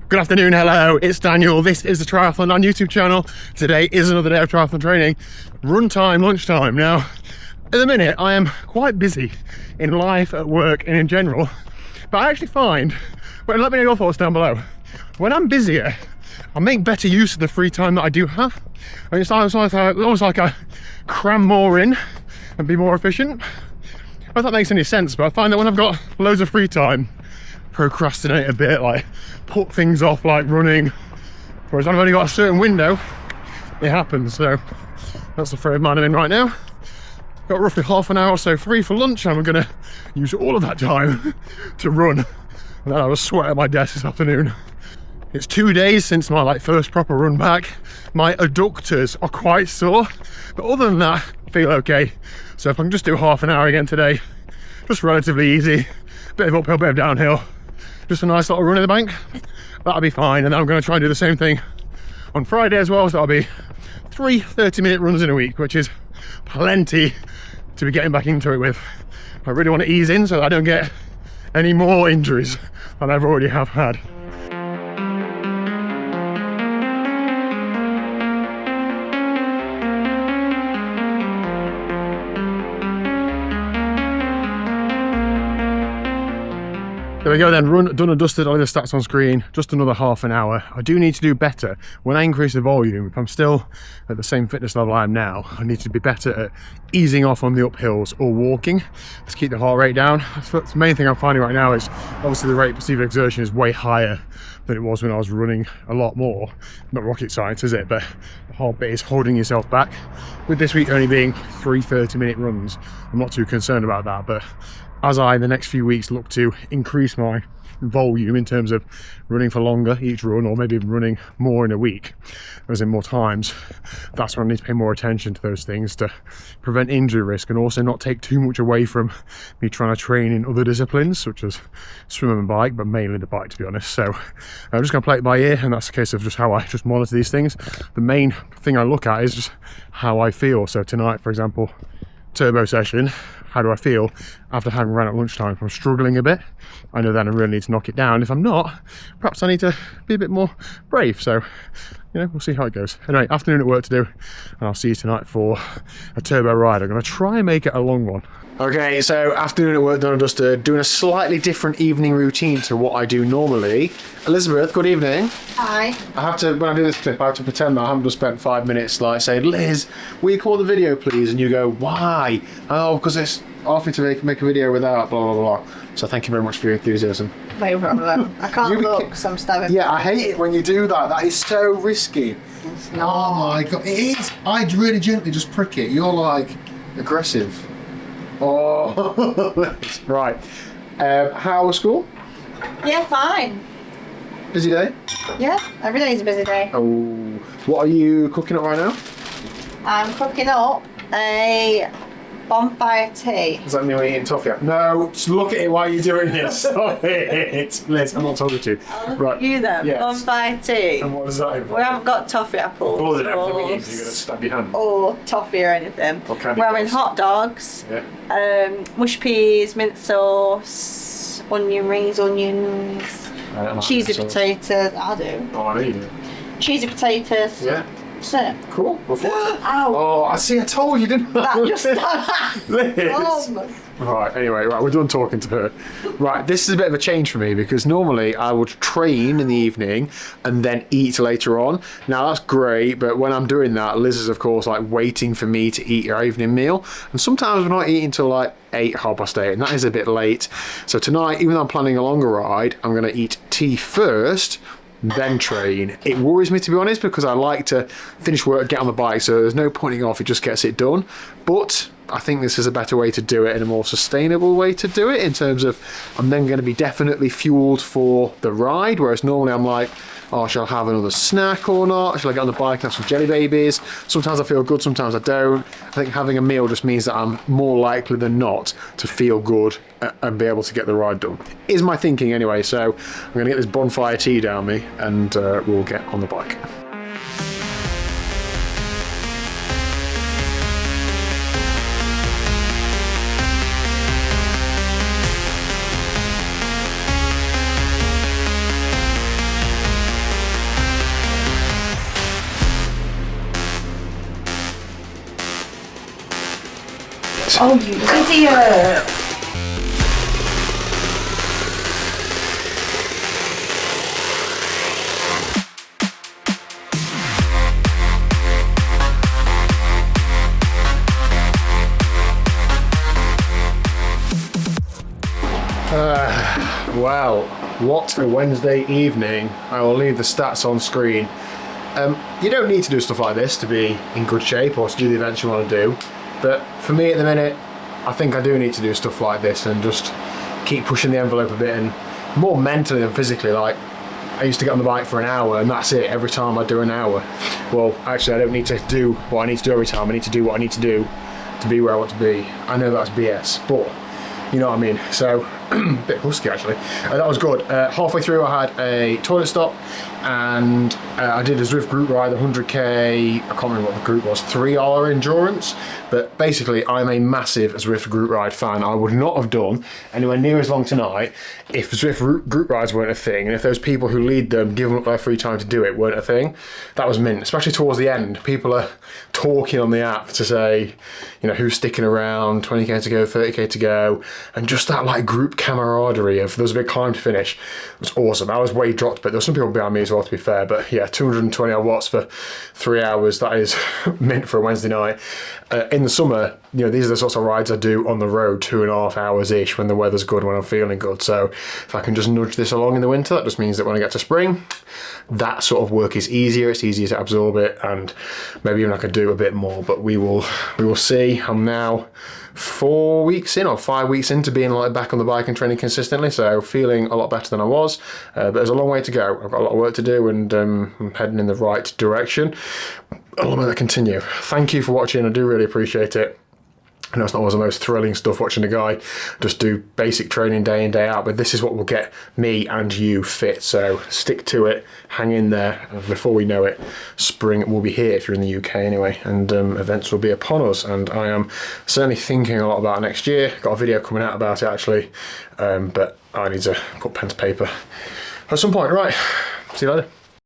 Good afternoon, hello, it's Daniel. This is the TriathlonDan YouTube channel. Today is another day of triathlon training. Run time, lunchtime. Now, at the minute, I am quite busy in life, at work, and in general. But I actually find, well, let me know your thoughts down below. When I'm busier, I make better use of the free time that I do have. And it's almost like I cram more in and be more efficient. I don't know if that makes any sense, but I find that when I've got loads of free time, procrastinate a bit, like put things off like running, whereas when I've only got a certain window, it happens. So that's the frame of mind I'm in right now. Got roughly half an hour or so free for lunch, and I'm going to use all of that time to run, and then I was sweat at my desk this afternoon. It's 2 days since my first proper run back. My adductors are quite sore, but other than that, I feel okay. So if I can just do half an hour again today, just relatively easy, bit of uphill, bit of downhill, just a nice little run in the bank, that'll be fine. And then I'm going to try and do the same thing on Friday as well, so that'll be 3 30-minute runs in a week, which is plenty to be getting back into it with. I really want to ease in so that I don't get any more injuries than I've already have had. There we go then, run done and dusted. I'll leave the stats on screen, just another half an hour. I do need to do better when I increase the volume. If I'm still at the same fitness level I am now, I need to be better at easing off on the uphills or walking to keep the heart rate down. That's the main thing I'm finding right now is obviously the rate of perceived exertion is way higher than it was when I was running a lot more. Not rocket science, is it? But the hard bit is holding yourself back. With this week only being 3 30-minute runs, I'm not too concerned about that, but as I, in the next few weeks, look to increase my volume in terms of running for longer each run, or maybe running more in a week, as in more times, that's when I need to pay more attention to those things to prevent injury risk, and also not take too much away from me trying to train in other disciplines, such as swim and bike, but mainly the bike, to be honest. So I'm just going to play it by ear, and that's a case of just how I just monitor these things. The main thing I look at is just how I feel. So tonight, for example, turbo session, how do I feel after having run at lunchtime? If I'm struggling a bit, I know then I really need to knock it down. If I'm not, perhaps I need to be a bit more brave. So, you know, we'll see how it goes. Anyway, afternoon at work to do, and I'll see you tonight for a turbo ride. I'm going to try and make it a long one. Okay, so afternoon at work done and dusted, doing a slightly different evening routine to what I do normally. Elizabeth, good evening. Hi. I have to, when I do this clip, I have to pretend that I haven't just spent 5 minutes saying, Liz, will you call the video please? And you go, why? Oh, because it's asked me to make a video without blah, blah, blah. So thank you very much for your enthusiasm. No problem. I can't look because I'm stabbing. Yeah, I hate it when you do that. That is so risky. It's not. Oh my God, it is. I really gently just prick it. You're aggressive. Oh, right. How was school? Yeah, fine. Busy day? Yeah, every day is a busy day. Oh, what are you cooking up right now? I'm cooking up a Bonfire tea. Does that mean we're eating toffee? No, just look at it while you're doing it. Stop it. Liz, I'm not talking to you. Right. You then, yes. Bonfire tea. And what does that involve? We haven't got toffee apples. Blood and everything we eat, so you're going to stab your hand. Or toffee or anything. What kind of We're having sauce? hot dogs, Yeah. mush peas, mint sauce, onion rings, onions, I don't like cheesy mint sauce. potatoes. I do. Oh, I need it. Cheesy potatoes. Yeah. That's it. Cool. Ow. Oh, I see. I told you, didn't I? That just Liz. Right, anyway, we're done talking to her. Right, this is a bit of a change for me because normally I would train in the evening and then eat later on. Now that's great, but when I'm doing that, Liz is of course waiting for me to eat her evening meal. And sometimes we're not eating till 8, 8:30, and that is a bit late. So tonight, even though I'm planning a longer ride, I'm gonna eat tea first, then train. It worries me, to be honest, because I like to finish work, get on the bike, so there's no pointing off, it just gets it done. But I think this is a better way to do it and a more sustainable way to do it, in terms of I'm then going to be definitely fueled for the ride, whereas normally I'm oh, shall I have another snack or not? Shall I get on the bike and have some jelly babies? Sometimes I feel good, sometimes I don't. I think having a meal just means that I'm more likely than not to feel good and be able to get the ride done. Is my thinking anyway, so I'm going to get this Bonfire tea down me and we'll get on the bike. Oh, you idiot! Wow, what a Wednesday evening. I will leave the stats on screen. You don't need to do stuff like this to be in good shape or to do the events you want to do, but for me at the minute, I think I do need to do stuff like this and just keep pushing the envelope a bit, and more mentally than physically. Like, I used to get on the bike for an hour and that's it, every time I do an hour. Well, actually I don't need to do what I need to do every time. I need to do what I need to do to be where I want to be. I know that's BS, but you know what I mean. So, a bit husky actually. That was good. Halfway through I had a toilet stop, and I did a Zwift group ride, the 100k, I can't remember what the group was, 3-hour endurance. But basically I'm a massive Zwift group ride fan. I would not have done anywhere near as long tonight if Zwift group rides weren't a thing, and if those people who lead them giving up their free time to do it weren't a thing. That was mint, especially towards the end. People are talking on the app to say, you know, who's sticking around, 20k to go, 30k to go, and just that like group camaraderie of there's a big climb to finish was awesome. I was way dropped, but there were some people behind me as well, to be fair. But yeah, 220 odd watts for 3 hours, that is mint for a Wednesday night. In the summer, you know, these are the sorts of rides I do on the road, 2.5 hours ish, when the weather's good, when I'm feeling good. So if I can just nudge this along in the winter, that just means that when I get to spring, that sort of work is easier. It's easier to absorb it, and maybe even I could do a bit more, but we will see. I'm now 4 weeks in or 5 weeks into being like back on the bike and training consistently, so feeling a lot better than I was, but there's a long way to go. I've got a lot of work to do, and I'm heading in the right direction. A lot more to continue. Thank you for watching. I do really appreciate it. I know it's not always the most thrilling stuff watching a guy just do basic training day in, day out, but this is what will get me and you fit. So stick to it, hang in there. Before we know it, spring will be here if you're in the UK anyway, and events will be upon us. And I am certainly thinking a lot about next year. Got a video coming out about it actually, but I need to put pen to paper at some point. Right, see you later.